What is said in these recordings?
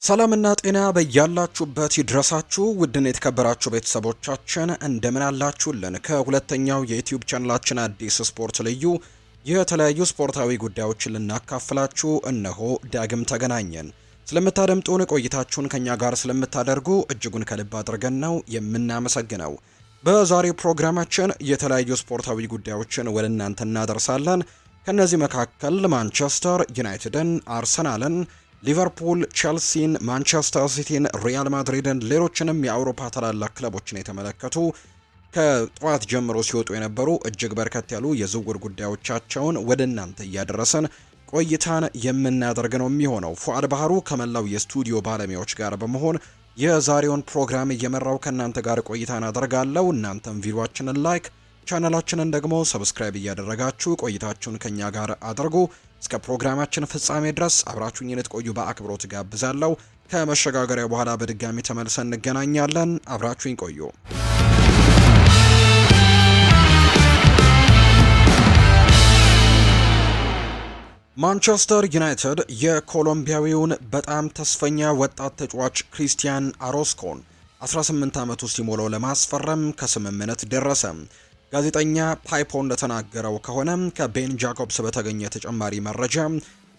ሰላምና ጤና በያላችሁበት ይድረሳችሁ ውድን የተከበራችሁ ቤተሰቦቻችን እንደምን አላችሁልን? ከሁለተኛው የዩቲዩብ ቻናላችን አዲስ ስፖርት ልዩ የተለያዩ ስፖርታዊ ጉዳዮችን ልናካፍላችሁ እነሆ ዳግም ተገናኘን። ስለምታደምጡን ቆይታችሁን ከኛ ጋር ስለምታደርጉ እጅጉን ከልብ አድርገን ነው የምናመሰግነው። በዛሬው ፕሮግራማችን የተለያዩ ስፖርታዊ ጉዳዮችን ወደ እናንተ እናደርሳለን። ከነዚህ መካከል ማንቸስተር ዩናይትድን፣ አርሰናልን፣ ሊቨርፑል፣ ቼልሲን፣ ማንቸስተር ሲቲን፣ ሪያል ማድሪድን ሌሎችንም የአውሮፓ ታላላቅ ክለቦችን የተመለከቱ ከጠዋት ጀምሮ ሲወጡ የነበሩ እጅግ በርከት ያሉ የዝውውር ጉዳዮቻቸውን ወደ እናንተ እያደረሰን ቆይታን የምናደርግ ነው የሚሆነው። ፉአድ ባህሩ ከመላው የስቱዲዮ ባለሙያዎች ጋር በመሆን የዛሬውን ፕሮግራም እየመራው ከእናንተ ጋር ቆይታን አደርጋለሁ። እናንተም ቪዲዮአችንን ላይክ ቻናላችንን ደግሞ ሰብስክራይብ እያደረጋችሁ ቆይታችሁን ከኛ ጋር አድርጉ። እስከ ፕሮግራማችን ፍጻሜ ድረስ አብራችሁኝ እንድትቆዩ በአክብሮት ጋብዛለሁ። ከመሸጋገሪያ በኋላ በድጋሚ ተመልሰን እንገናኛለን። አብራችሁኝ ቆዩ። ማንቸስተር ዩናይትድ የኮሎምቢያዊውን በጣም ተስፈኛ ወጣት ተጫዋች ክሪስቲያን አሮስኮን 18 ዓመቱ ሲሞላው ለማስፈረም ከስምምነት ደረሰ። ጋዜጠኛ ፓይፖ እንደተናገረው ከሆነ ከቤን ጃኮብስ በተገኘ ተጨማሪ መረጃ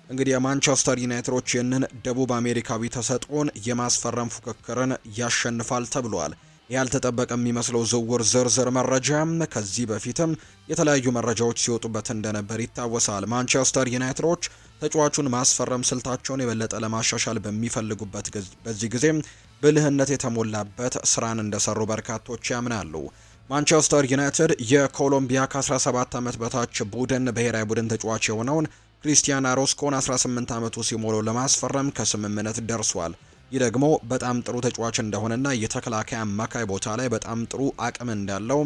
እንግዲህ የማንቸስተር ዩናይትዶች ይህንን ደቡብ አሜሪካዊ ተሰጥኦን የማስፈረም ፉክክርን ያሸንፋል ተብሏል። ያልተጠበቀ የሚመስለው ዝውውር ዝርዝር መረጃ ከዚህ በፊትም የተለያዩ መረጃዎች ሲወጡበት እንደነበር ይታወሳል። ማንቸስተር ዩናይትዶች ተጫዋቹን ማስፈረም ስልታቸውን የበለጠ ለማሻሻል በሚፈልጉበት በዚህ ጊዜ ብልህነት የተሞላበት ስራን እንደሰሩ በርካቶች ያምናሉ። ማንቸስተር ዩናይትድ የኮሎምቢያ ከ17 ዓመት በታች ቡድን ብሔራዊ ቡድን ተጫዋች የሆነውን ክሪስቲያን አሮስኮን 18 ዓመቱ ሲሞላው ለማስፈረም ከስምምነት ደርሷል። ይህ ደግሞ በጣም ጥሩ ተጫዋች እንደሆነና የተከላካይ አማካይ ቦታ ላይ በጣም ጥሩ አቅም እንዳለው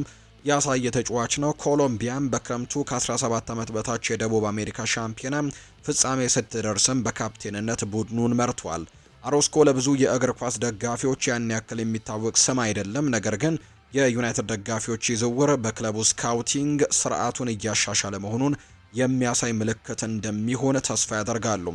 ያሳየ ተጫዋች ነው። ኮሎምቢያም በክረምቱ ከ17 ዓመት በታች የደቡብ አሜሪካ ሻምፒዮና ፍጻሜ ስትደርስም በካፕቴንነት ቡድኑን መርቷል። አሮስኮ ለብዙ የእግር ኳስ ደጋፊዎች ያን ያክል የሚታወቅ ስም አይደለም። ነገር ግን የዩናይትድ ደጋፊዎች ዝውውር በክለቡ ስካውቲንግ ስርዓቱን እያሻሻለ መሆኑን የሚያሳይ ምልክት እንደሚሆን ተስፋ ያደርጋሉ።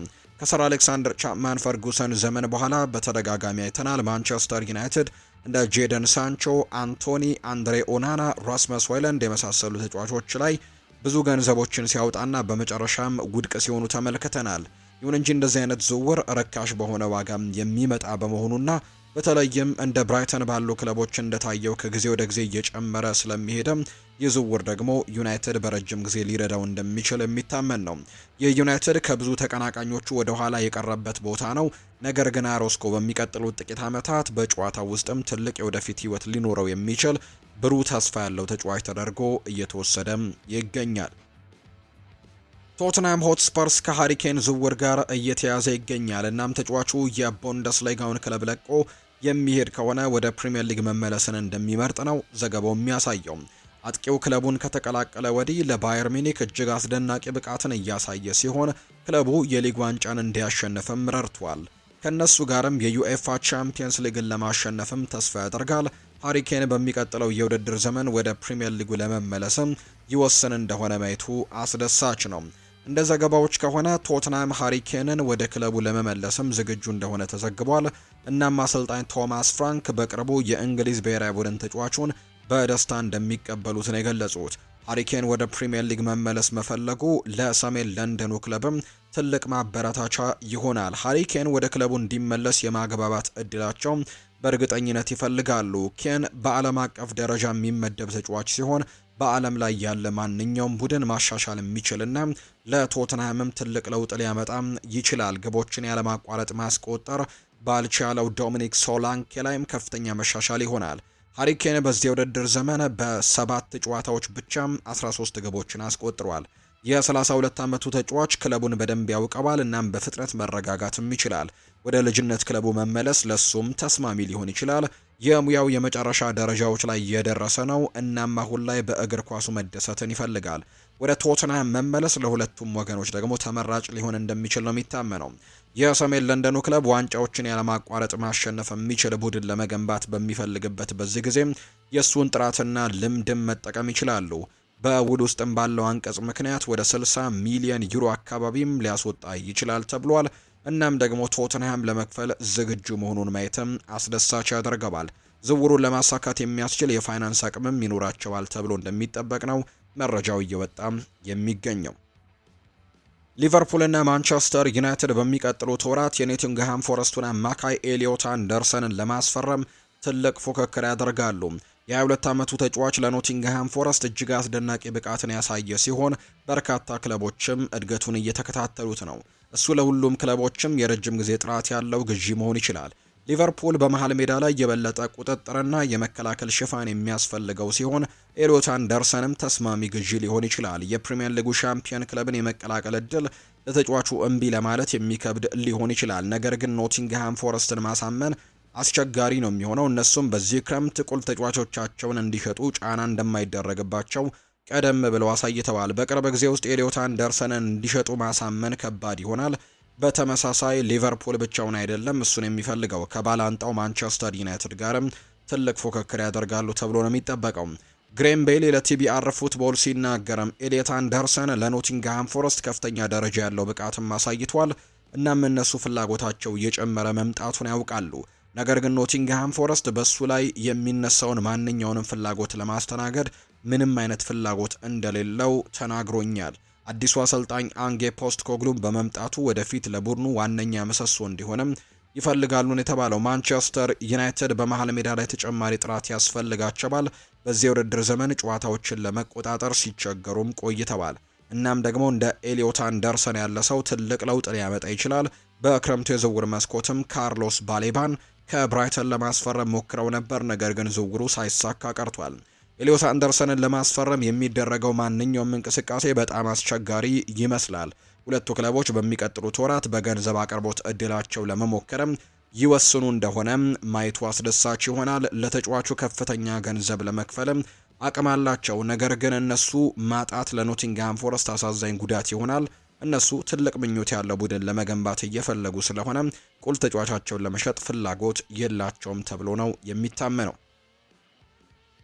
ከሰር አሌክሳንደር ቻፕማን ፈርጉሰን ዘመን በኋላ በተደጋጋሚ አይተናል። ማንቸስተር ዩናይትድ እንደ ጄደን ሳንቾ፣ አንቶኒ፣ አንድሬ ኦናና፣ ራስመስ ሆይለንድ የመሳሰሉ ተጫዋቾች ላይ ብዙ ገንዘቦችን ሲያወጣና በመጨረሻም ውድቅ ሲሆኑ ተመልክተናል። ይሁን እንጂ እንደዚህ አይነት ዝውውር ርካሽ በሆነ ዋጋም የሚመጣ በመሆኑና በተለይም እንደ ብራይተን ባሉ ክለቦች እንደታየው ከጊዜ ወደ ጊዜ እየጨመረ ስለሚሄድም የዝውውር ደግሞ ዩናይትድ በረጅም ጊዜ ሊረዳው እንደሚችል የሚታመን ነው። የዩናይትድ ከብዙ ተቀናቃኞቹ ወደ ኋላ የቀረበት ቦታ ነው። ነገር ግን አሮስኮ በሚቀጥሉት ጥቂት ዓመታት በጨዋታው ውስጥም ትልቅ የወደፊት ህይወት ሊኖረው የሚችል ብሩህ ተስፋ ያለው ተጫዋች ተደርጎ እየተወሰደም ይገኛል። ቶትናም ሆትስፐርስ ከሃሪኬን ዝውውር ጋር እየተያዘ ይገኛል። እናም ተጫዋቹ የቡንደስሊጋውን ክለብ ለቆ የሚሄድ ከሆነ ወደ ፕሪሚየር ሊግ መመለስን እንደሚመርጥ ነው ዘገባው የሚያሳየው። አጥቂው ክለቡን ከተቀላቀለ ወዲህ ለባየር ሚኒክ እጅግ አስደናቂ ብቃትን እያሳየ ሲሆን ክለቡ የሊግ ዋንጫን እንዲያሸንፍም ረድቷል። ከነሱ ጋርም የዩኤፋ ቻምፒየንስ ሊግን ለማሸነፍም ተስፋ ያደርጋል። ሃሪኬን በሚቀጥለው የውድድር ዘመን ወደ ፕሪሚየር ሊጉ ለመመለስም ይወስን እንደሆነ ማየቱ አስደሳች ነው። እንደ ዘገባዎች ከሆነ ቶትናም ሃሪኬንን ወደ ክለቡ ለመመለስም ዝግጁ እንደሆነ ተዘግቧል። እናም አሰልጣኝ ቶማስ ፍራንክ በቅርቡ የእንግሊዝ ብሔራዊ ቡድን ተጫዋቹን በደስታ እንደሚቀበሉት ነው የገለጹት። ሃሪኬን ወደ ፕሪሚየር ሊግ መመለስ መፈለጉ ለሰሜን ለንደኑ ክለብም ትልቅ ማበረታቻ ይሆናል። ሃሪኬን ወደ ክለቡ እንዲመለስ የማግባባት እድላቸው በእርግጠኝነት ይፈልጋሉ። ኬን በዓለም አቀፍ ደረጃ የሚመደብ ተጫዋች ሲሆን በዓለም ላይ ያለ ማንኛውም ቡድን ማሻሻል የሚችልና ለቶትንሃምም ትልቅ ለውጥ ሊያመጣም ይችላል። ግቦችን ያለማቋረጥ ማስቆጠር ባልቻለው ዶሚኒክ ሶላንኬ ላይም ከፍተኛ መሻሻል ይሆናል። ሃሪኬን በዚህ የውድድር ዘመን በ7 ጨዋታዎች ብቻ 13 ግቦችን አስቆጥሯል። የ32 ዓመቱ ተጫዋች ክለቡን በደንብ ያውቀዋል። እናም በፍጥነት መረጋጋትም ይችላል። ወደ ልጅነት ክለቡ መመለስ ለሱም ተስማሚ ሊሆን ይችላል። የሙያው የመጨረሻ ደረጃዎች ላይ የደረሰ ነው። እናም አሁን ላይ በእግር ኳሱ መደሰትን ይፈልጋል። ወደ ቶትንሃም መመለስ ለሁለቱም ወገኖች ደግሞ ተመራጭ ሊሆን እንደሚችል ነው የሚታመነው። የሰሜን ለንደኑ ክለብ ዋንጫዎችን ያለማቋረጥ ማሸነፍ የሚችል ቡድን ለመገንባት በሚፈልግበት በዚህ ጊዜ የሱን ጥራትና ልምድም መጠቀም ይችላሉ። በውል ውስጥም ባለው አንቀጽ ምክንያት ወደ 60 ሚሊዮን ዩሮ አካባቢም ሊያስወጣ ይችላል ተብሏል። እናም ደግሞ ቶተንሃም ለመክፈል ዝግጁ መሆኑን ማየትም አስደሳች ያደርገዋል። ዝውውሩን ለማሳካት የሚያስችል የፋይናንስ አቅምም ይኖራቸዋል ተብሎ እንደሚጠበቅ ነው መረጃው እየወጣ የሚገኘው። ሊቨርፑልና ማንቸስተር ዩናይትድ በሚቀጥሉት ወራት የኖቲንግሃም ፎረስቱን አማካይ ኤሊዮት አንደርሰንን ለማስፈረም ትልቅ ፉክክር ያደርጋሉ። የ22 ዓመቱ ተጫዋች ለኖቲንግሃም ፎረስት እጅግ አስደናቂ ብቃትን ያሳየ ሲሆን በርካታ ክለቦችም እድገቱን እየተከታተሉት ነው። እሱ ለሁሉም ክለቦችም የረጅም ጊዜ ጥራት ያለው ግዢ መሆን ይችላል። ሊቨርፑል በመሃል ሜዳ ላይ የበለጠ ቁጥጥርና የመከላከል ሽፋን የሚያስፈልገው ሲሆን ኤሊዮት አንደርሰንም ተስማሚ ግዢ ሊሆን ይችላል። የፕሪሚየር ሊጉ ሻምፒየን ክለብን የመቀላቀል እድል ለተጫዋቹ እምቢ ለማለት የሚከብድ ሊሆን ይችላል። ነገር ግን ኖቲንግሃም ፎረስትን ማሳመን አስቸጋሪ ነው የሚሆነው። እነሱም በዚህ ክረምት ቁልፍ ተጫዋቾቻቸውን እንዲሸጡ ጫና እንደማይደረግባቸው ቀደም ብለው አሳይተዋል። በቅርብ ጊዜ ውስጥ ኤሊዮት አንደርሰንን እንዲሸጡ ማሳመን ከባድ ይሆናል። በተመሳሳይ ሊቨርፑል ብቻውን አይደለም እሱን የሚፈልገው፣ ከባላንጣው ማንቸስተር ዩናይትድ ጋርም ትልቅ ፉክክር ያደርጋሉ ተብሎ ነው የሚጠበቀው። ግሬም ቤሊ ለቲቢአር ፉትቦል ሲናገርም ኤሊዮት አንደርሰን ለኖቲንግሃም ፎረስት ከፍተኛ ደረጃ ያለው ብቃትም አሳይቷል። እናም እነሱ ፍላጎታቸው እየጨመረ መምጣቱን ያውቃሉ። ነገር ግን ኖቲንግሃም ፎረስት በሱ ላይ የሚነሳውን ማንኛውንም ፍላጎት ለማስተናገድ ምንም አይነት ፍላጎት እንደሌለው ተናግሮኛል። አዲሱ አሰልጣኝ አንጌ ፖስት ኮግሉም በመምጣቱ ወደፊት ለቡድኑ ዋነኛ ምሰሶ እንዲሆንም ይፈልጋሉን የተባለው። ማንቸስተር ዩናይትድ በመሃል ሜዳ ላይ ተጨማሪ ጥራት ያስፈልጋቸዋል። በዚህ የውድድር ዘመን ጨዋታዎችን ለመቆጣጠር ሲቸገሩም ቆይተዋል። እናም ደግሞ እንደ ኤሊዮት አንደርሰን ያለ ሰው ትልቅ ለውጥ ሊያመጣ ይችላል። በክረምቱ የዝውውር መስኮትም ካርሎስ ባሌባን ከብራይተን ለማስፈረም ሞክረው ነበር፣ ነገር ግን ዝውውሩ ሳይሳካ ቀርቷል። ኤሊዮት አንደርሰንን ለማስፈረም የሚደረገው ማንኛውም እንቅስቃሴ በጣም አስቸጋሪ ይመስላል። ሁለቱ ክለቦች በሚቀጥሉት ወራት በገንዘብ አቅርቦት እድላቸው ለመሞከርም ይወስኑ እንደሆነ ማየቱ አስደሳች ይሆናል። ለተጫዋቹ ከፍተኛ ገንዘብ ለመክፈልም አቅም አላቸው። ነገር ግን እነሱ ማጣት ለኖቲንግሃም ፎረስት አሳዛኝ ጉዳት ይሆናል። እነሱ ትልቅ ምኞት ያለው ቡድን ለመገንባት እየፈለጉ ስለሆነ ቁልፍ ተጫዋቻቸውን ለመሸጥ ፍላጎት የላቸውም ተብሎ ነው የሚታመነው።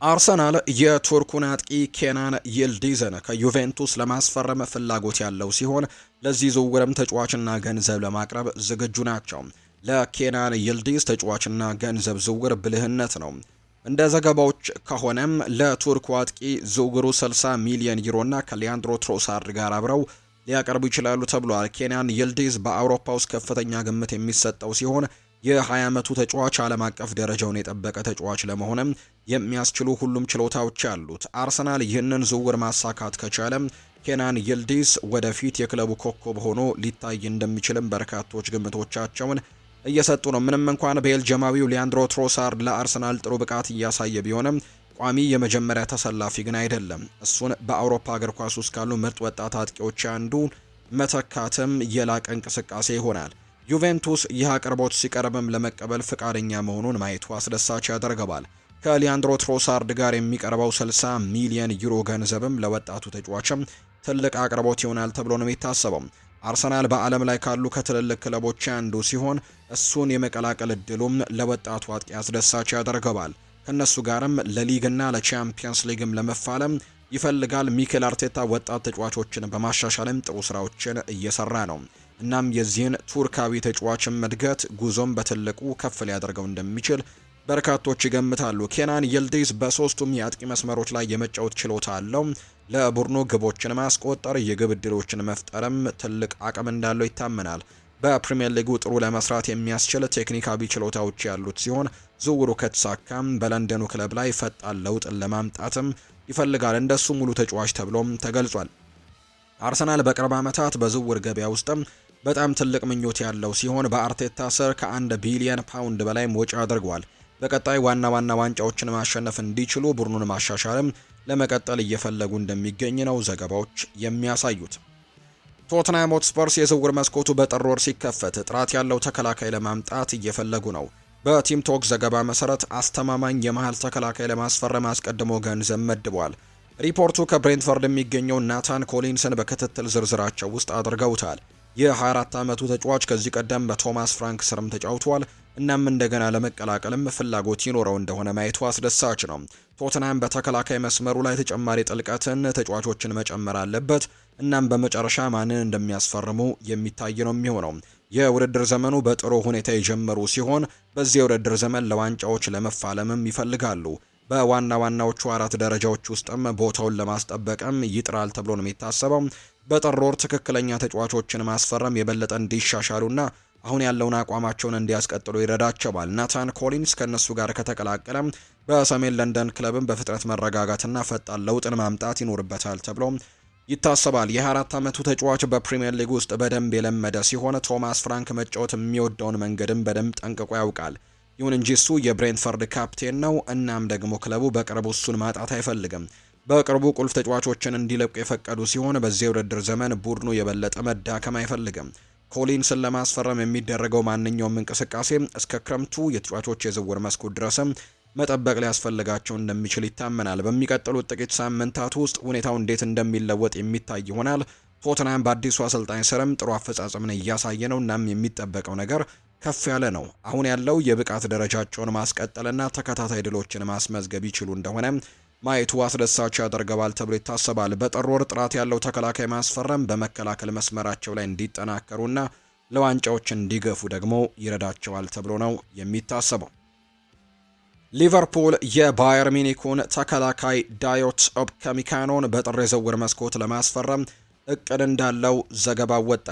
አርሰናል የቱርኩን አጥቂ ኬናን ይልዲዝን ከዩቬንቱስ ለማስፈረም ፍላጎት ያለው ሲሆን ለዚህ ዝውውርም ተጫዋችና ገንዘብ ለማቅረብ ዝግጁ ናቸው። ለኬናን ይልዲዝ ተጫዋችና ገንዘብ ዝውውር ብልህነት ነው። እንደ ዘገባዎች ከሆነም ለቱርኩ አጥቂ ዝውውሩ 60 ሚሊዮን ዩሮና ከሊያንድሮ ትሮሳርድ ጋር አብረው ሊያቀርቡ ይችላሉ ተብሏል። ኬናን ይልዲዝ በአውሮፓ ውስጥ ከፍተኛ ግምት የሚሰጠው ሲሆን የ20 ዓመቱ ተጫዋች ዓለም አቀፍ ደረጃውን የጠበቀ ተጫዋች ለመሆንም የሚያስችሉ ሁሉም ችሎታዎች ያሉት። አርሰናል ይህንን ዝውውር ማሳካት ከቻለም ኬናን ይልዲዝ ወደፊት የክለቡ ኮከብ ሆኖ ሊታይ እንደሚችልም በርካቶች ግምቶቻቸውን እየሰጡ ነው። ምንም እንኳን ቤልጅማዊው ሊያንድሮ ትሮሳርድ ለአርሰናል ጥሩ ብቃት እያሳየ ቢሆንም ቋሚ የመጀመሪያ ተሰላፊ ግን አይደለም። እሱን በአውሮፓ እግር ኳስ ውስጥ ካሉ ምርጥ ወጣት አጥቂዎች አንዱ መተካትም የላቀ እንቅስቃሴ ይሆናል። ዩቬንቱስ ይህ አቅርቦት ሲቀርብም ለመቀበል ፍቃደኛ መሆኑን ማየቱ አስደሳች ያደርገዋል። ከሊያንድሮ ትሮሳርድ ጋር የሚቀርበው 60 ሚሊዮን ዩሮ ገንዘብም ለወጣቱ ተጫዋችም ትልቅ አቅርቦት ይሆናል ተብሎ ነው የሚታሰበው። አርሰናል በዓለም ላይ ካሉ ከትልልቅ ክለቦች አንዱ ሲሆን እሱን የመቀላቀል እድሉም ለወጣቱ አጥቂ አስደሳች ያደርገዋል። ከነሱ ጋርም ለሊግና ለቻምፒየንስ ሊግም ለመፋለም ይፈልጋል። ሚኬል አርቴታ ወጣት ተጫዋቾችን በማሻሻልም ጥሩ ስራዎችን እየሰራ ነው። እናም የዚህን ቱርካዊ ተጫዋችን እድገት ጉዞም በትልቁ ከፍ ሊያደርገው እንደሚችል በርካቶች ይገምታሉ። ኬናን ይልዲዝ በሶስቱም የአጥቂ መስመሮች ላይ የመጫወት ችሎታ አለው። ለቡድኑ ግቦችን ማስቆጠር፣ የግብ ዕድሎችን መፍጠርም ትልቅ አቅም እንዳለው ይታመናል። በፕሪሚየር ሊጉ ጥሩ ለመስራት የሚያስችል ቴክኒካዊ ችሎታዎች ያሉት ሲሆን ዝውውሩ ከተሳካም በለንደኑ ክለብ ላይ ፈጣን ለውጥን ለማምጣትም ይፈልጋል። እንደሱ ሙሉ ተጫዋች ተብሎም ተገልጿል። አርሰናል በቅርብ ዓመታት በዝውውር ገበያ ውስጥም በጣም ትልቅ ምኞት ያለው ሲሆን በአርቴታ ስር ከ1 ቢሊዮን ፓውንድ በላይ ወጪ አድርጓል። በቀጣይ ዋና ዋንጫዎችን ማሸነፍ እንዲችሉ ቡድኑን ማሻሻልም ለመቀጠል እየፈለጉ እንደሚገኝ ነው ዘገባዎች የሚያሳዩት። ቶተንሃም ሆትስፐርስ የዝውውር መስኮቱ በጥር ወር ሲከፈት ጥራት ያለው ተከላካይ ለማምጣት እየፈለጉ ነው። በቲም ቶክ ዘገባ መሰረት አስተማማኝ የመሃል ተከላካይ ለማስፈረም አስቀድሞ ገንዘብ መድቧል። ሪፖርቱ ከብሬንትፈርድ የሚገኘው ናታን ኮሊንስን በክትትል ዝርዝራቸው ውስጥ አድርገውታል። የ24 ዓመቱ ተጫዋች ከዚህ ቀደም በቶማስ ፍራንክ ስርም ተጫውቷል። እናም እንደገና ለመቀላቀልም ፍላጎት ይኖረው እንደሆነ ማየቱ አስደሳች ነው። ቶተንሃም በተከላካይ መስመሩ ላይ ተጨማሪ ጥልቀትን ተጫዋቾችን መጨመር አለበት። እናም በመጨረሻ ማንን እንደሚያስፈርሙ የሚታይ ነው የሚሆነው። የውድድር ዘመኑ በጥሩ ሁኔታ የጀመሩ ሲሆን በዚህ የውድድር ዘመን ለዋንጫዎች ለመፋለምም ይፈልጋሉ። በዋና ዋናዎቹ 4 ደረጃዎች ውስጥም ቦታውን ለማስጠበቅም ይጥራል ተብሎ ነው የሚታሰበው። በጥር ወር ትክክለኛ ተጫዋቾችን ማስፈረም የበለጠ እንዲሻሻሉና አሁን ያለውን አቋማቸውን እንዲያስቀጥሉ ይረዳቸዋል። ናታን ኮሊንስ ከነሱ ጋር ከተቀላቀለ በሰሜን ለንደን ክለብም በፍጥነት መረጋጋትና ፈጣን ለውጥን ማምጣት ይኖርበታል ተብሎ ይታሰባል። የ24 ዓመቱ ተጫዋች በፕሪሚየር ሊግ ውስጥ በደንብ የለመደ ሲሆን ቶማስ ፍራንክ መጫወት የሚወደውን መንገድም በደንብ ጠንቅቆ ያውቃል። ይሁን እንጂ እሱ የብሬንትፈርድ ካፕቴን ነው። እናም ደግሞ ክለቡ በቅርቡ እሱን ማጣት አይፈልግም። በቅርቡ ቁልፍ ተጫዋቾችን እንዲለቁ የፈቀዱ ሲሆን በዚህ የውድድር ዘመን ቡድኑ የበለጠ መዳከም አይፈልግም። ኮሊንስን ለማስፈረም የሚደረገው ማንኛውም እንቅስቃሴ እስከ ክረምቱ የተጫዋቾች የዝውውር መስኮት ድረስም መጠበቅ ሊያስፈልጋቸው እንደሚችል ይታመናል። በሚቀጥሉት ጥቂት ሳምንታት ውስጥ ሁኔታው እንዴት እንደሚለወጥ የሚታይ ይሆናል። ቶተንሃም በአዲሱ አሰልጣኝ ስርም ጥሩ አፈጻጸምን እያሳየ ነው። እናም የሚጠበቀው ነገር ከፍ ያለ ነው። አሁን ያለው የብቃት ደረጃቸውን ማስቀጠልና ተከታታይ ድሎችን ማስመዝገብ ይችሉ እንደሆነ ማየቱ አስደሳች ያደርገዋል ተብሎ ይታሰባል። በጥር ወር ጥራት ያለው ተከላካይ ማስፈረም በመከላከል መስመራቸው ላይ እንዲጠናከሩና ለዋንጫዎች እንዲገፉ ደግሞ ይረዳቸዋል ተብሎ ነው የሚታሰበው። ሊቨርፑል የባየር ሚኒኩን ተከላካይ ዳዮት ኦፕካሚካኖን በጥር የዝውውር መስኮት ለማስፈረም እቅድ እንዳለው ዘገባው ወጣ።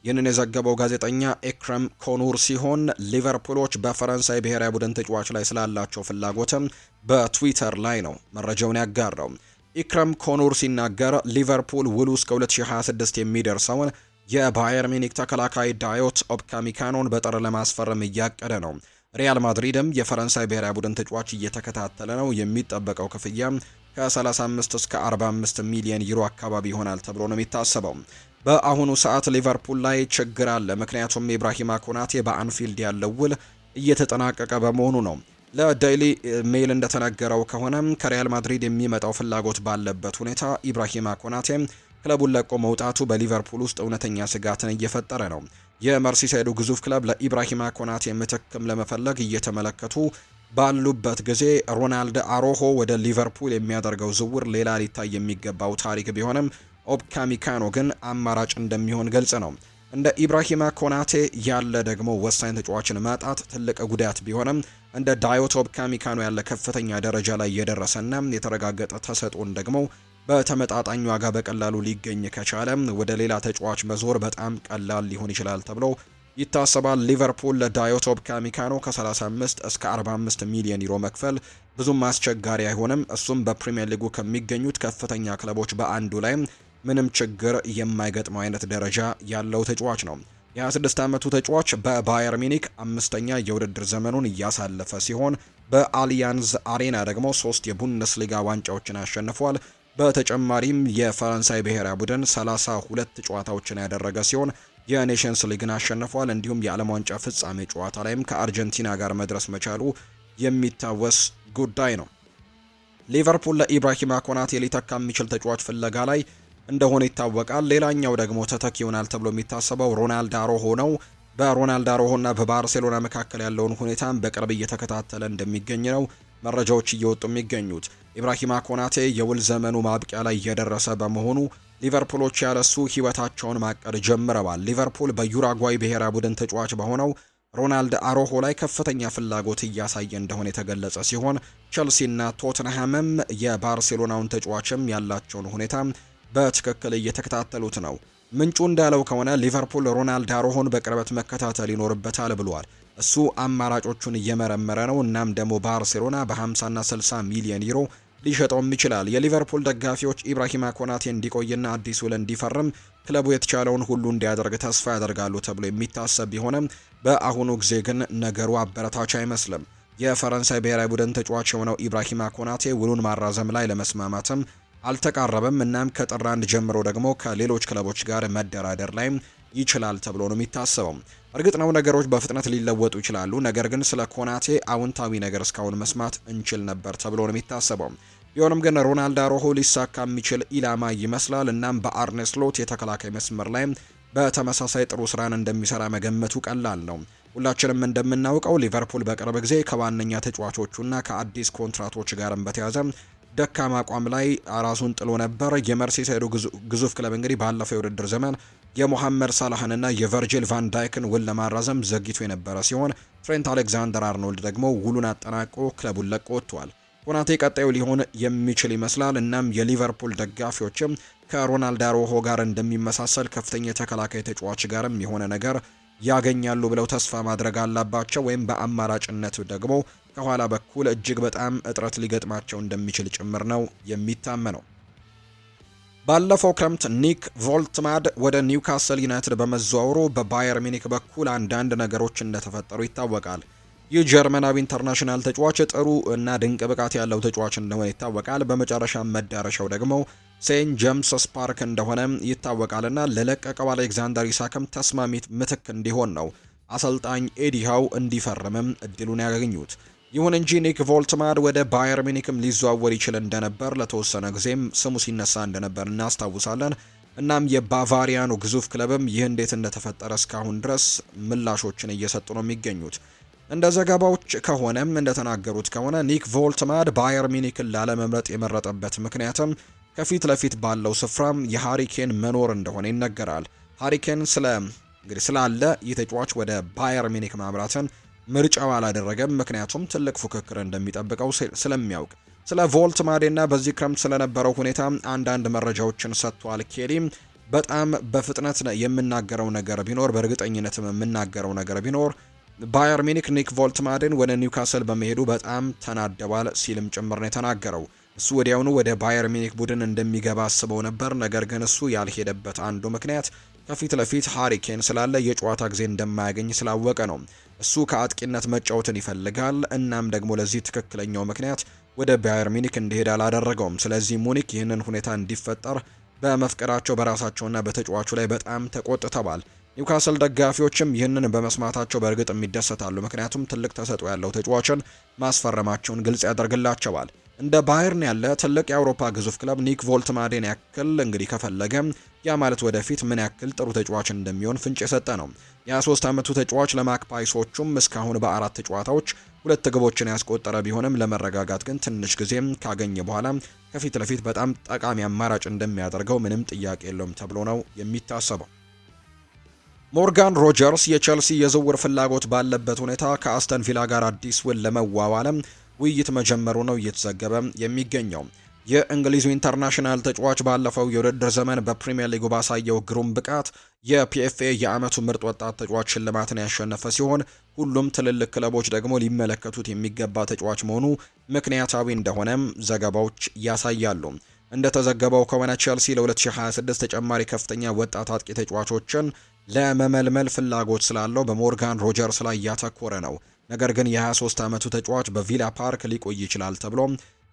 ይህንን የዘገበው ጋዜጠኛ ኤክረም ኮኑር ሲሆን ሊቨርፑሎች በፈረንሳይ ብሔራዊ ቡድን ተጫዋች ላይ ስላላቸው ፍላጎትም በትዊተር ላይ ነው መረጃውን ያጋራው። ኤክረም ኮኑር ሲናገር ሊቨርፑል ውሉ እስከ 2026 የሚደርሰውን የባየር ሚኒክ ተከላካይ ዳዮት ኦፕካሚካኖን በጥር ለማስፈረም እያቀደ ነው። ሪያል ማድሪድም የፈረንሳይ ብሔራዊ ቡድን ተጫዋች እየተከታተለ ነው። የሚጠበቀው ክፍያ ከ35 እስከ 45 ሚሊዮን ዩሮ አካባቢ ይሆናል ተብሎ ነው የሚታሰበው። በአሁኑ ሰዓት ሊቨርፑል ላይ ችግር አለ። ምክንያቱም ኢብራሂማ ኮናቴ በአንፊልድ ያለው ውል እየተጠናቀቀ በመሆኑ ነው። ለዴይሊ ሜል እንደተነገረው ከሆነ ከሪያል ማድሪድ የሚመጣው ፍላጎት ባለበት ሁኔታ ኢብራሂማ ኮናቴ ክለቡን ለቆ መውጣቱ በሊቨርፑል ውስጥ እውነተኛ ስጋትን እየፈጠረ ነው። የመርሲሳይዱ ግዙፍ ክለብ ለኢብራሂማ ኮናቴ ምትክም ለመፈለግ እየተመለከቱ ባሉበት ጊዜ ሮናልድ አሮሆ ወደ ሊቨርፑል የሚያደርገው ዝውውር ሌላ ሊታይ የሚገባው ታሪክ ቢሆንም ኦፕካሚካኖ ግን አማራጭ እንደሚሆን ግልጽ ነው። እንደ ኢብራሂማ ኮናቴ ያለ ደግሞ ወሳኝ ተጫዋችን ማጣት ትልቅ ጉዳት ቢሆንም እንደ ዳዮት ኦፕካሚካኖ ያለ ከፍተኛ ደረጃ ላይ የደረሰና የተረጋገጠ ተሰጥኦን ደግሞ በተመጣጣኝ ዋጋ በቀላሉ ሊገኝ ከቻለ ወደ ሌላ ተጫዋች መዞር በጣም ቀላል ሊሆን ይችላል ተብሎ ይታሰባል። ሊቨርፑል ለዳዮት ኦፕካሚካኖ ከ35 እስከ 45 ሚሊዮን ዩሮ መክፈል ብዙም አስቸጋሪ አይሆንም። እሱም በፕሪሚየር ሊጉ ከሚገኙት ከፍተኛ ክለቦች በአንዱ ላይ ምንም ችግር የማይገጥመው አይነት ደረጃ ያለው ተጫዋች ነው። የ26 ዓመቱ ተጫዋች በባየር ሚኒክ 5ኛ የውድድር ዘመኑን እያሳለፈ ሲሆን በአሊያንዝ አሬና ደግሞ 3 የቡንደስሊጋ ዋንጫዎችን አሸንፏል። በተጨማሪም የፈረንሳይ ብሔራዊ ቡድን 32 ጨዋታዎችን ያደረገ ሲሆን የኔሽንስ ሊግን አሸንፏል። እንዲሁም የዓለም ዋንጫ ፍጻሜ ጨዋታ ላይም ከአርጀንቲና ጋር መድረስ መቻሉ የሚታወስ ጉዳይ ነው። ሊቨርፑል ለኢብራሂማ ኮናቴ ሊተካ የሚችል ተጫዋች ፍለጋ ላይ እንደሆነ ይታወቃል። ሌላኛው ደግሞ ተተኪ ይሆናል ተብሎ የሚታሰበው ሮናልድ አሮሆ ነው። በሮናልድ አሮሆና በባርሴሎና መካከል ያለውን ሁኔታም በቅርብ እየተከታተለ እንደሚገኝ ነው መረጃዎች እየወጡ የሚገኙት። ኢብራሂማ ኮናቴ የውል ዘመኑ ማብቂያ ላይ እየደረሰ በመሆኑ ሊቨርፑሎች ያለሱ ህይወታቸውን ማቀድ ጀምረዋል። ሊቨርፑል በዩራጓይ ብሔራዊ ቡድን ተጫዋች በሆነው ሮናልድ አሮሆ ላይ ከፍተኛ ፍላጎት እያሳየ እንደሆነ የተገለጸ ሲሆን ቸልሲና ቶትንሃምም የባርሴሎናውን ተጫዋችም ያላቸውን ሁኔታ በትክክል እየተከታተሉት ነው። ምንጩ እንዳለው ከሆነ ሊቨርፑል ሮናልድ አሮሆን በቅርበት መከታተል ይኖርበታል ብሏል። እሱ አማራጮቹን እየመረመረ ነው። እናም ደግሞ ባርሴሎና በ50ና 60 ሚሊዮን ዩሮ ሊሸጠውም ይችላል። የሊቨርፑል ደጋፊዎች ኢብራሂማ ኮናቴ እንዲቆይና አዲስ ውል እንዲፈርም ክለቡ የተቻለውን ሁሉ እንዲያደርግ ተስፋ ያደርጋሉ ተብሎ የሚታሰብ ቢሆንም በአሁኑ ጊዜ ግን ነገሩ አበረታች አይመስልም። የፈረንሳይ ብሔራዊ ቡድን ተጫዋች የሆነው ኢብራሂማ ኮናቴ ውሉን ማራዘም ላይ ለመስማማትም አልተቃረበም። እናም ከጥር 1 ጀምሮ ደግሞ ከሌሎች ክለቦች ጋር መደራደር ላይ ይችላል ተብሎ ነው የሚታሰበው። እርግጥ ነው ነገሮች በፍጥነት ሊለወጡ ይችላሉ። ነገር ግን ስለ ኮናቴ አውንታዊ ነገር እስካሁን መስማት እንችል ነበር ተብሎ ነው የሚታሰበው። ቢሆንም ግን ሮናልድ አሮሆ ሊሳካ የሚችል ኢላማ ይመስላል። እናም በአርኔ ስሎት የተከላካይ መስመር ላይ በተመሳሳይ ጥሩ ስራን እንደሚሰራ መገመቱ ቀላል ነው። ሁላችንም እንደምናውቀው ሊቨርፑል በቅርብ ጊዜ ከዋነኛ ተጫዋቾቹና ከአዲስ ኮንትራቶች ጋርም በተያዘ ደካማ አቋም ላይ ራሱን ጥሎ ነበር። የመርሲሳይዱ ግዙፍ ክለብ እንግዲህ ባለፈው የውድድር ዘመን የሞሐመድ ሳላህንና የቨርጂል ቫን ዳይክን ውል ለማራዘም ዘግይቶ የነበረ ሲሆን ትሬንት አሌክዛንደር አርኖልድ ደግሞ ውሉን አጠናቆ ክለቡን ለቆ ወጥቷል። ኮናቴ ቀጣዩ ሊሆን የሚችል ይመስላል። እናም የሊቨርፑል ደጋፊዎችም ከሮናልዶ አሮሆ ጋር እንደሚመሳሰል ከፍተኛ የተከላካይ ተጫዋች ጋርም የሆነ ነገር ያገኛሉ ብለው ተስፋ ማድረግ አለባቸው። ወይም በአማራጭነት ደግሞ ከኋላ በኩል እጅግ በጣም እጥረት ሊገጥማቸው እንደሚችል ጭምር ነው የሚታመነው። ባለፈው ክረምት ኒክ ቮልትማድ ወደ ኒውካስል ዩናይትድ በመዘዋወሩ በባየር ሚኒክ በኩል አንዳንድ ነገሮች እንደተፈጠሩ ይታወቃል። ይህ ጀርመናዊ ኢንተርናሽናል ተጫዋች ጥሩ እና ድንቅ ብቃት ያለው ተጫዋች እንደሆነ ይታወቃል። በመጨረሻ መዳረሻው ደግሞ ሴንት ጄምስስ ፓርክ እንደሆነ ይታወቃልና ለለቀቀው አሌክዛንደር ኢሳክም ተስማሚ ምትክ እንዲሆን ነው አሰልጣኝ ኤዲ ሃው እንዲፈርምም እድሉን ያገኙት። ይሁን እንጂ ኒክ ቮልትማድ ወደ ባየር ሚኒክም ሊዘዋወር ይችል እንደነበር ለተወሰነ ጊዜም ስሙ ሲነሳ እንደነበር እናስታውሳለን። እናም የባቫሪያኑ ግዙፍ ክለብም ይህ እንዴት እንደተፈጠረ እስካሁን ድረስ ምላሾችን እየሰጡ ነው የሚገኙት። እንደ ዘገባዎች ከሆነም እንደተናገሩት ከሆነ ኒክ ቮልትማድ ባየር ሚኒክን ላለመምረጥ የመረጠበት ምክንያትም ከፊት ለፊት ባለው ስፍራም የሃሪኬን መኖር እንደሆነ ይነገራል። ሃሪኬን ስላለ ይህ ተጫዋች ወደ ባየር ሚኒክ ማምራትን ምርጫው አላደረገም። ምክንያቱም ትልቅ ፉክክር እንደሚጠብቀው ስለሚያውቅ። ስለ ቮልትማዴና በዚህ ክረምት ስለነበረው ሁኔታ አንዳንድ መረጃዎችን ሰጥቷል። ኬሊም በጣም በፍጥነት የምናገረው ነገር ቢኖር በእርግጠኝነትም የምናገረው ነገር ቢኖር ባየር ሚኒክ ኒክ ቮልትማድን ወደ ኒውካስል በመሄዱ በጣም ተናደዋል ሲልም ጭምር ነው የተናገረው። እሱ ወዲያውኑ ወደ ባየር ሚኒክ ቡድን እንደሚገባ አስበው ነበር። ነገር ግን እሱ ያልሄደበት አንዱ ምክንያት ከፊት ለፊት ሃሪኬን ስላለ የጨዋታ ጊዜ እንደማያገኝ ስላወቀ ነው። እሱ ከአጥቂነት መጫወትን ይፈልጋል። እናም ደግሞ ለዚህ ትክክለኛው ምክንያት ወደ ባየር ሚኒክ እንዲሄድ አላደረገውም። ስለዚህ ሙኒክ ይህንን ሁኔታ እንዲፈጠር በመፍቀዳቸው በራሳቸውና በተጫዋቹ ላይ በጣም ተቆጥተዋል። ኒውካስል ደጋፊዎችም ይህንን በመስማታቸው በእርግጥ የሚደሰታሉ። ምክንያቱም ትልቅ ተሰጥኦ ያለው ተጫዋችን ማስፈረማቸውን ግልጽ ያደርግላቸዋል። እንደ ባየርን ያለ ትልቅ የአውሮፓ ግዙፍ ክለብ ኒክ ቮልትማዴን ያክል እንግዲህ ከፈለገ ያ ማለት ወደፊት ምን ያክል ጥሩ ተጫዋች እንደሚሆን ፍንጭ የሰጠ ነው። የ23 ዓመቱ ተጫዋች ለማክፓይሶቹም እስካሁን በ4 ጨዋታዎች 2 ግቦችን ያስቆጠረ ቢሆንም ለመረጋጋት ግን ትንሽ ጊዜም ካገኘ በኋላ ከፊት ለፊት በጣም ጠቃሚ አማራጭ እንደሚያደርገው ምንም ጥያቄ የለውም ተብሎ ነው የሚታሰበው። ሞርጋን ሮጀርስ የቼልሲ የዝውውር ፍላጎት ባለበት ሁኔታ ከአስተን ቪላ ጋር አዲስ ውል ለመዋዋለም ውይይት መጀመሩ ነው እየተዘገበ የሚገኘው። የእንግሊዙ ኢንተርናሽናል ተጫዋች ባለፈው የውድድር ዘመን በፕሪሚየር ሊጉ ባሳየው ግሩም ብቃት የፒኤፍኤ የዓመቱ ምርጥ ወጣት ተጫዋች ሽልማትን ያሸነፈ ሲሆን ሁሉም ትልልቅ ክለቦች ደግሞ ሊመለከቱት የሚገባ ተጫዋች መሆኑ ምክንያታዊ እንደሆነም ዘገባዎች ያሳያሉ። እንደተዘገበው ከሆነ ቼልሲ ለ2026 ተጨማሪ ከፍተኛ ወጣት አጥቂ ተጫዋቾችን ለመመልመል ፍላጎት ስላለው በሞርጋን ሮጀርስ ላይ ያተኮረ ነው። ነገር ግን የ23 ዓመቱ ተጫዋች በቪላ ፓርክ ሊቆይ ይችላል ተብሎ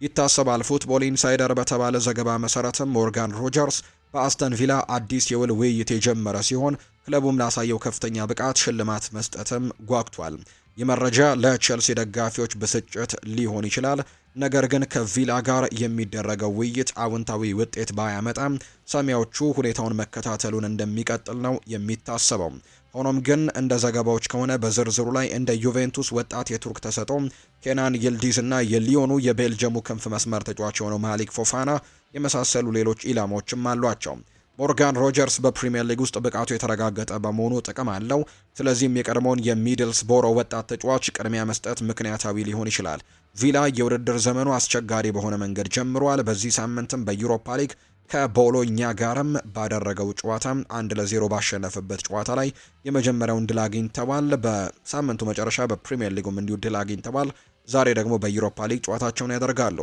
ይታሰባል። ፉትቦል ኢንሳይደር በተባለ ዘገባ መሰረትም ሞርጋን ሮጀርስ በአስተን ቪላ አዲስ የውል ውይይት የጀመረ ሲሆን ክለቡም ላሳየው ከፍተኛ ብቃት ሽልማት መስጠትም ጓጉቷል። ይህ መረጃ ለቼልሲ ደጋፊዎች ብስጭት ሊሆን ይችላል። ነገር ግን ከቪላ ጋር የሚደረገው ውይይት አዎንታዊ ውጤት ባያመጣም ሰማያዊዎቹ ሁኔታውን መከታተሉን እንደሚቀጥል ነው የሚታሰበው። ሆኖም ግን እንደ ዘገባዎች ከሆነ በዝርዝሩ ላይ እንደ ዩቬንቱስ ወጣት የቱርክ ተሰጥኦ ኬናን ይልዲዝ እና የሊዮኑ የቤልጅየሙ ክንፍ መስመር ተጫዋች የሆነው ማሊክ ፎፋና የመሳሰሉ ሌሎች ኢላማዎችም አሏቸው። ሞርጋን ሮጀርስ በፕሪሚየር ሊግ ውስጥ ብቃቱ የተረጋገጠ በመሆኑ ጥቅም አለው። ስለዚህም የቀድሞውን የሚድልስቦሮ ወጣት ተጫዋች ቅድሚያ መስጠት ምክንያታዊ ሊሆን ይችላል። ቪላ የውድድር ዘመኑ አስቸጋሪ በሆነ መንገድ ጀምሯል። በዚህ ሳምንትም በዩሮፓ ሊግ ከቦሎኛ ጋርም ባደረገው ጨዋታ 1-0 ባሸነፈበት ጨዋታ ላይ የመጀመሪያውን ድል አግኝተዋል። በሳምንቱ መጨረሻ በፕሪሚየር ሊጉም እንዲሁ ድል አግኝተዋል። ዛሬ ደግሞ በዩሮፓ ሊግ ጨዋታቸውን ያደርጋሉ።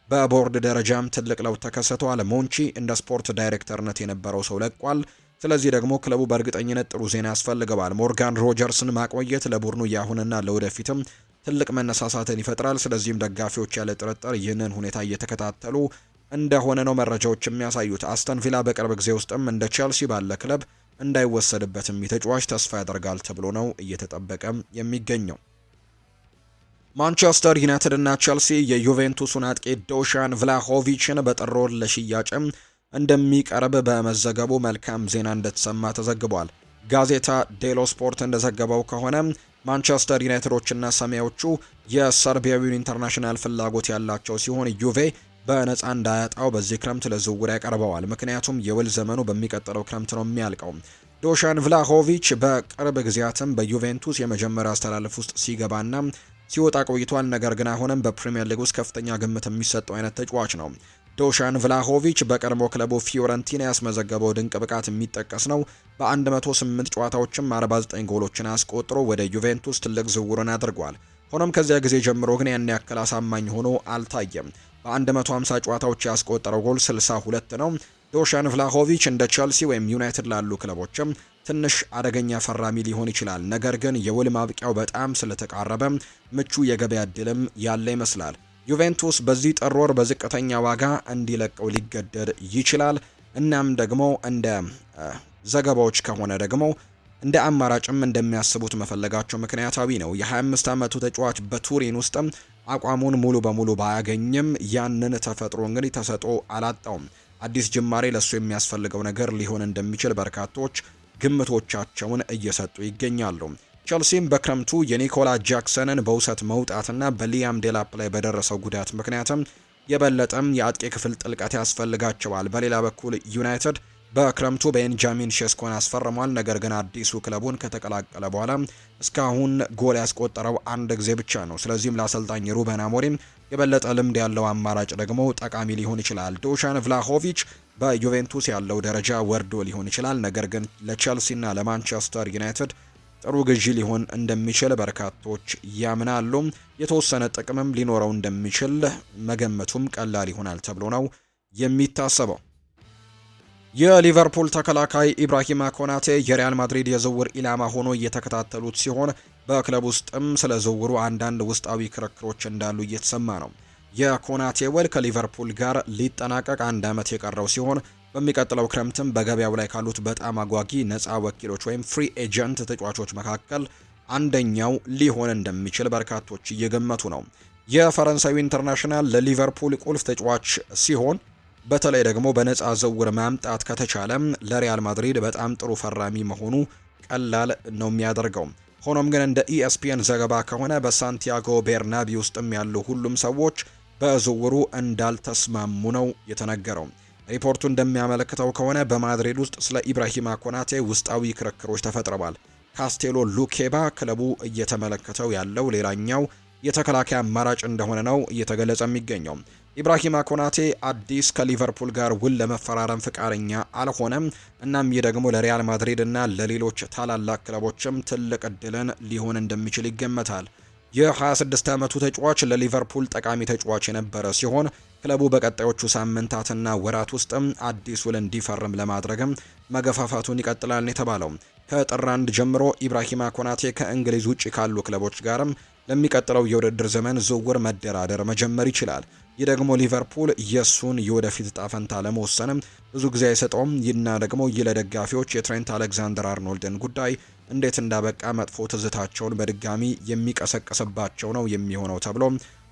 በቦርድ ደረጃም ትልቅ ለውጥ ተከስቷል። ሞንቺ እንደ ስፖርት ዳይሬክተርነት የነበረው ሰው ለቋል። ስለዚህ ደግሞ ክለቡ በእርግጠኝነት ጥሩ ዜና ያስፈልገዋል። ሞርጋን ሮጀርስን ማቆየት ለቡድኑ የአሁንና ለወደፊትም ትልቅ መነሳሳትን ይፈጥራል። ስለዚህም ደጋፊዎች ያለ ጥርጥር ይህንን ሁኔታ እየተከታተሉ እንደሆነ ነው መረጃዎች የሚያሳዩት። አስተን ቪላ በቅርብ ጊዜ ውስጥም እንደ ቼልሲ ባለ ክለብ እንዳይወሰድበትም ተጫዋች ተስፋ ያደርጋል ተብሎ ነው እየተጠበቀ የሚገኘው። ማንቸስተር ዩናይትድ እና ቼልሲ የዩቬንቱስን አጥቂ ዶሻን ቭላሆቪችን በጥር ወር ለሽያጭም እንደሚቀርብ በመዘገቡ መልካም ዜና እንደተሰማ ተዘግቧል። ጋዜታ ዴሎ ስፖርት እንደዘገበው ከሆነ ማንቸስተር ዩናይትዶችና ሰማያዎቹ የሰርቢያዊውን ኢንተርናሽናል ፍላጎት ያላቸው ሲሆን ዩቬ በነፃ እንዳያጣው በዚህ ክረምት ለዝውውር ያቀርበዋል። ምክንያቱም የውል ዘመኑ በሚቀጥለው ክረምት ነው የሚያልቀው። ዶሻን ቭላሆቪች በቅርብ ጊዜያትም በዩቬንቱስ የመጀመሪያ አስተላለፍ ውስጥ ሲገባና ሲወጣ ቆይቷል። ነገር ግን አሁንም በፕሪሚየር ሊግ ውስጥ ከፍተኛ ግምት የሚሰጠው አይነት ተጫዋች ነው። ዶሻን ቭላሆቪች በቀድሞ ክለቡ ፊዮረንቲና ያስመዘገበው ድንቅ ብቃት የሚጠቀስ ነው። በ108 ጨዋታዎችም 49 ጎሎችን አስቆጥሮ ወደ ዩቬንቱስ ትልቅ ዝውውርን አድርጓል። ሆኖም ከዚያ ጊዜ ጀምሮ ግን ያን ያክል አሳማኝ ሆኖ አልታየም። በ150 ጨዋታዎች ያስቆጠረው ጎል 62 ነው። ዶሻን ቭላሆቪች እንደ ቸልሲ ወይም ዩናይትድ ላሉ ክለቦችም ትንሽ አደገኛ ፈራሚ ሊሆን ይችላል። ነገር ግን የውል ማብቂያው በጣም ስለተቃረበ ምቹ የገበያ እድልም ያለ ይመስላል። ዩቬንቱስ በዚህ ጥር ወር በዝቅተኛ ዋጋ እንዲለቀው ሊገደድ ይችላል። እናም ደግሞ እንደ ዘገባዎች ከሆነ ደግሞ እንደ አማራጭም እንደሚያስቡት መፈለጋቸው ምክንያታዊ ነው። የ25 ዓመቱ ተጫዋች በቱሪን ውስጥም አቋሙን ሙሉ በሙሉ ባያገኝም ያንን ተፈጥሮ እንግዲህ ተሰጥኦ አላጣውም። አዲስ ጅማሬ ለሱ የሚያስፈልገው ነገር ሊሆን እንደሚችል በርካቶች ግምቶቻቸውን እየሰጡ ይገኛሉ። ቸልሲም በክረምቱ የኒኮላ ጃክሰንን በውሰት መውጣትና በሊያም ዴላፕ ላይ በደረሰው ጉዳት ምክንያትም የበለጠም የአጥቂ ክፍል ጥልቀት ያስፈልጋቸዋል። በሌላ በኩል ዩናይትድ በክረምቱ ቤንጃሚን ሼስኮን አስፈርሟል። ነገር ግን አዲሱ ክለቡን ከተቀላቀለ በኋላ እስካሁን ጎል ያስቆጠረው አንድ ጊዜ ብቻ ነው። ስለዚህም ለአሰልጣኝ ሩበን አሞሪም የበለጠ ልምድ ያለው አማራጭ ደግሞ ጠቃሚ ሊሆን ይችላል። ዶሻን ቭላሆቪች በዩቬንቱስ ያለው ደረጃ ወርዶ ሊሆን ይችላል። ነገር ግን ለቼልሲና ለማንቸስተር ዩናይትድ ጥሩ ግዢ ሊሆን እንደሚችል በርካቶች ያምናሉ። የተወሰነ ጥቅምም ሊኖረው እንደሚችል መገመቱም ቀላል ይሆናል ተብሎ ነው የሚታሰበው። የሊቨርፑል ተከላካይ ኢብራሂማ ኮናቴ የሪያል ማድሪድ የዝውውር ኢላማ ሆኖ እየተከታተሉት ሲሆን በክለብ ውስጥም ስለ ዝውውሩ አንዳንድ ውስጣዊ ክርክሮች እንዳሉ እየተሰማ ነው። የኮናቴ ውል ከሊቨርፑል ጋር ሊጠናቀቅ 1 ዓመት የቀረው ሲሆን በሚቀጥለው ክረምትም በገበያው ላይ ካሉት በጣም አጓጊ ነፃ ወኪሎች ወይም ፍሪ ኤጀንት ተጫዋቾች መካከል አንደኛው ሊሆን እንደሚችል በርካቶች እየገመቱ ነው። የፈረንሳዊ ኢንተርናሽናል ለሊቨርፑል ቁልፍ ተጫዋች ሲሆን በተለይ ደግሞ በነፃ ዝውውር ማምጣት ከተቻለ ለሪያል ማድሪድ በጣም ጥሩ ፈራሚ መሆኑ ቀላል ነው የሚያደርገው። ሆኖም ግን እንደ ኢኤስፒኤን ዘገባ ከሆነ በሳንቲያጎ ቤርናቢ ውስጥም ያሉ ሁሉም ሰዎች በዝውውሩ እንዳልተስማሙ ነው የተነገረው። ሪፖርቱ እንደሚያመለክተው ከሆነ በማድሪድ ውስጥ ስለ ኢብራሂማ ኮናቴ ውስጣዊ ክርክሮች ተፈጥረዋል። ካስቴሎ ሉኬባ ክለቡ እየተመለከተው ያለው ሌላኛው የተከላካይ አማራጭ እንደሆነ ነው እየተገለጸ የሚገኘው። ኢብራሂማ ኮናቴ አዲስ ከሊቨርፑል ጋር ውል ለመፈራረም ፍቃደኛ አልሆነም። እናም ይህ ደግሞ ለሪያል ማድሪድ እና ለሌሎች ታላላቅ ክለቦችም ትልቅ እድልን ሊሆን እንደሚችል ይገመታል። የ26 ዓመቱ ተጫዋች ለሊቨርፑል ጠቃሚ ተጫዋች የነበረ ሲሆን ክለቡ በቀጣዮቹ ሳምንታትና ወራት ውስጥም አዲስ ውል እንዲፈርም ለማድረግም መገፋፋቱን ይቀጥላል ነው የተባለው። ከጥር 1 ጀምሮ ኢብራሂማ ኮናቴ ከእንግሊዝ ውጭ ካሉ ክለቦች ጋርም ለሚቀጥለው የውድድር ዘመን ዝውውር መደራደር መጀመር ይችላል። ይህ ደግሞ ሊቨርፑል የሱን የወደፊት ዕጣ ፈንታ ለመወሰንም ብዙ ጊዜ አይሰጠውም። ይህና ደግሞ ይህ ለደጋፊዎች የትሬንት አሌክዛንደር አርኖልድን ጉዳይ እንዴት እንዳበቃ መጥፎ ትዝታቸውን በድጋሚ የሚቀሰቅስባቸው ነው የሚሆነው ተብሎ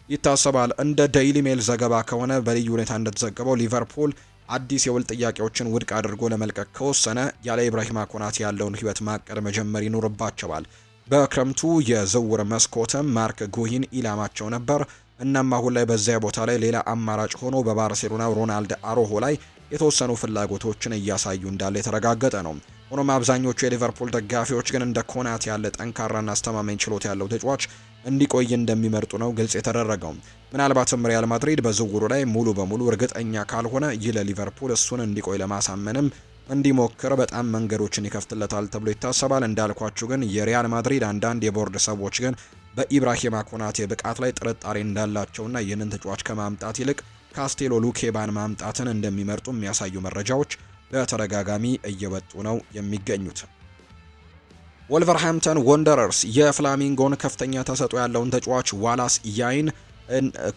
ይታሰባል። እንደ ዴይሊ ሜል ዘገባ ከሆነ በልዩ ሁኔታ እንደተዘገበው ሊቨርፑል አዲስ የውል ጥያቄዎችን ውድቅ አድርጎ ለመልቀቅ ከወሰነ ያለ ኢብራሂማ ኮናቴ ያለውን ሕይወት ማቀድ መጀመር ይኖርባቸዋል። በክረምቱ የዝውውር መስኮትም ማርክ ጉሂን ኢላማቸው ነበር። እናም አሁን ላይ በዚያ ቦታ ላይ ሌላ አማራጭ ሆኖ በባርሴሎና ሮናልድ አሮሆ ላይ የተወሰኑ ፍላጎቶችን እያሳዩ እንዳለ የተረጋገጠ ነው። ሆኖም አብዛኞቹ የሊቨርፑል ደጋፊዎች ግን እንደ ኮናቴ ያለ ጠንካራና አስተማማኝ ችሎታ ያለው ተጫዋች እንዲቆይ እንደሚመርጡ ነው ግልጽ የተደረገው። ምናልባትም ሪያል ማድሪድ በዝውውሩ ላይ ሙሉ በሙሉ እርግጠኛ ካልሆነ ይህ ለሊቨርፑል እሱን እንዲቆይ ለማሳመንም እንዲሞክር በጣም መንገዶችን ይከፍትለታል ተብሎ ይታሰባል። እንዳልኳችሁ ግን የሪያል ማድሪድ አንዳንድ የቦርድ ሰዎች ግን በኢብራሂማ ኮናቴ ብቃት ላይ ጥርጣሬ እንዳላቸውና ይህንን ተጫዋች ከማምጣት ይልቅ ካስቴሎ ሉኬባን ማምጣትን እንደሚመርጡ የሚያሳዩ መረጃዎች በተደጋጋሚ እየወጡ ነው የሚገኙት። ወልቨርሃምፕተን ወንደረርስ የፍላሚንጎን ከፍተኛ ተሰጥኦ ያለውን ተጫዋች ዋላስ ያይን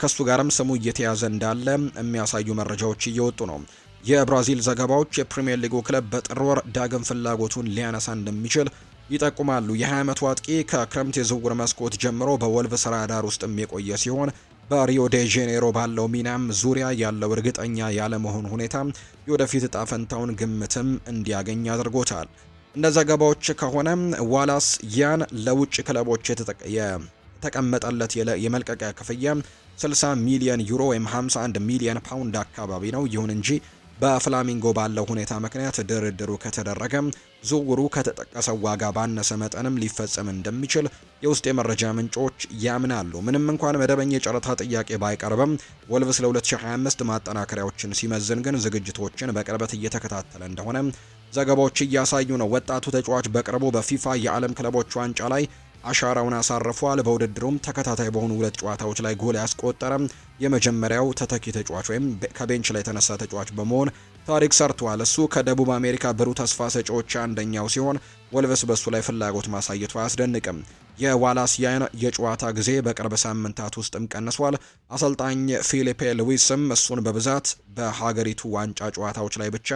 ከሱ ጋርም ስሙ እየተያዘ እንዳለ የሚያሳዩ መረጃዎች እየወጡ ነው። የብራዚል ዘገባዎች የፕሪሚየር ሊጉ ክለብ በጥር ወር ዳግም ፍላጎቱን ሊያነሳ እንደሚችል ይጠቁማሉ። የ20 ዓመቱ አጥቂ ከክረምት የዝውውር መስኮት ጀምሮ በወልቭስ ራዳር ውስጥም የቆየ ሲሆን በሪዮ ዴ ጄኔሮ ባለው ሚናም ዙሪያ ያለው እርግጠኛ ያለመሆን ሁኔታ የወደፊት እጣ ፈንታውን ግምትም እንዲያገኝ አድርጎታል። እንደ ዘገባዎች ከሆነ ዋላስ ያን ለውጭ ክለቦች የተቀመጠለት የመልቀቂያ ክፍያ 60 ሚሊዮን ዩሮ ወይም 51 ሚሊዮን ፓውንድ አካባቢ ነው። ይሁን እንጂ በፍላሚንጎ ባለው ሁኔታ ምክንያት ድርድሩ ከተደረገ ዝውውሩ ከተጠቀሰው ዋጋ ባነሰ መጠንም ሊፈጸም እንደሚችል የውስጥ የመረጃ ምንጮች ያምናሉ። ምንም እንኳን መደበኛ የጨረታ ጥያቄ ባይቀርብም ወልቭስ ለ2025 ማጠናከሪያዎችን ሲመዝን ግን ዝግጅቶችን በቅርበት እየተከታተለ እንደሆነ ዘገባዎች እያሳዩ ነው። ወጣቱ ተጫዋች በቅርቡ በፊፋ የዓለም ክለቦች ዋንጫ ላይ አሻራውን አሳርፏል። በውድድሩም ተከታታይ በሆኑ 2 ጨዋታዎች ላይ ጎል ያስቆጠረ የመጀመሪያው ተተኪ ተጫዋች ወይም ከቤንች ላይ የተነሳ ተጫዋች በመሆን ታሪክ ሰርቷል። እሱ ከደቡብ አሜሪካ ብሩህ ተስፋ ሰጪዎች አንደኛው ሲሆን ወልቭስ በሱ ላይ ፍላጎት ማሳየቱ አያስደንቅም። የዋላሲያን የጨዋታ ጊዜ በቅርብ ሳምንታት ውስጥም ቀንሷል። አሰልጣኝ ፊሊፔ ሉዊስም እሱን በብዛት በሀገሪቱ ዋንጫ ጨዋታዎች ላይ ብቻ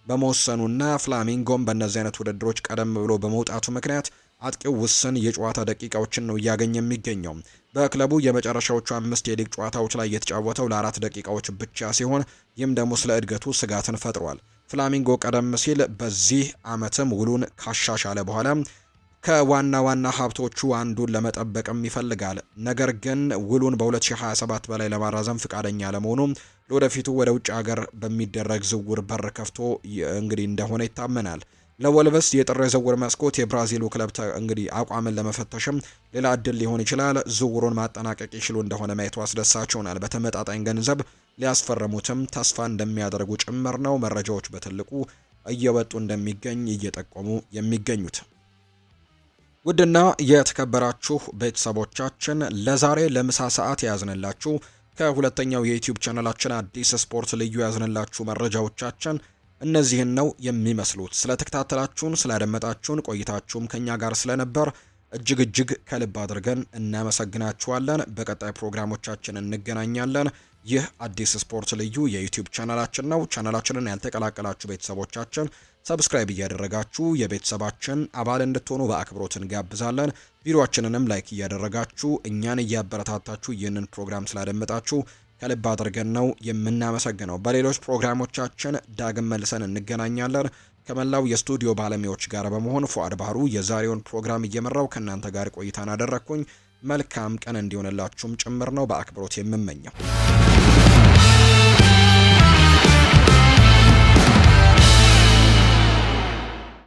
በመወሰኑና ፍላሚንጎም በእነዚህ አይነት ውድድሮች ቀደም ብሎ በመውጣቱ ምክንያት አጥቂው ውስን የጨዋታ ደቂቃዎችን ነው እያገኘ የሚገኘው። በክለቡ የመጨረሻዎቹ 5 የሊግ ጨዋታዎች ላይ የተጫወተው ለ4 ደቂቃዎች ብቻ ሲሆን ይህም ደግሞ ስለ እድገቱ ስጋትን ፈጥሯል። ፍላሚንጎ ቀደም ሲል በዚህ ዓመትም ውሉን ካሻሻለ በኋላ ከዋና ዋና ሀብቶቹ አንዱን ለመጠበቅም ይፈልጋል። ነገር ግን ውሉን በ2027 በላይ ለማራዘም ፍቃደኛ ለመሆኑ ለወደፊቱ ወደ ውጭ ሀገር በሚደረግ ዝውውር በር ከፍቶ እንግዲህ እንደሆነ ይታመናል። ለወልቭስ የጥር የዝውውር መስኮት የብራዚሉ ክለብ እንግዲህ አቋምን ለመፈተሽም ሌላ እድል ሊሆን ይችላል። ዝውውሩን ማጠናቀቅ ይችሉ እንደሆነ ማየቱ አስደሳች ይሆናል። በተመጣጣኝ ገንዘብ ሊያስፈርሙትም ተስፋ እንደሚያደርጉ ጭምር ነው መረጃዎች በትልቁ እየወጡ እንደሚገኝ እየጠቆሙ የሚገኙት። ውድና የተከበራችሁ ቤተሰቦቻችን ለዛሬ ለምሳ ሰዓት ያዝንላችሁ ከሁለተኛው የዩቲዩብ ቻናላችን አዲስ ስፖርት ልዩ ያዝንላችሁ መረጃዎቻችን እነዚህን ነው የሚመስሉት። ስለተከታተላችሁን ስላደመጣችሁን ቆይታችሁም ከኛ ጋር ስለነበር እጅግ ከልብ አድርገን እናመሰግናችኋለን። በቀጣይ ፕሮግራሞቻችን እንገናኛለን። ይህ አዲስ ስፖርት ልዩ የዩቲዩብ ቻናላችን ነው። ቻናላችንን ያልተቀላቀላችሁ ቤተሰቦቻችን ሰብስክራይብ እያደረጋችሁ የቤተሰባችን አባል እንድትሆኑ በአክብሮት እንጋብዛለን። ቪዲዮአችንንም ላይክ እያደረጋችሁ እኛን እያበረታታችሁ ይህንን ፕሮግራም ስላደመጣችሁ ከልብ አድርገን ነው የምናመሰግነው። በሌሎች ፕሮግራሞቻችን ዳግም መልሰን እንገናኛለን። ከመላው የስቱዲዮ ባለሙያዎች ጋር በመሆን ፉአድ ባህሩ የዛሬውን ፕሮግራም እየመራው ከእናንተ ጋር ቆይታን አደረግኩኝ። መልካም ቀን እንዲሆንላችሁም ጭምር ነው በአክብሮት የምመኘው።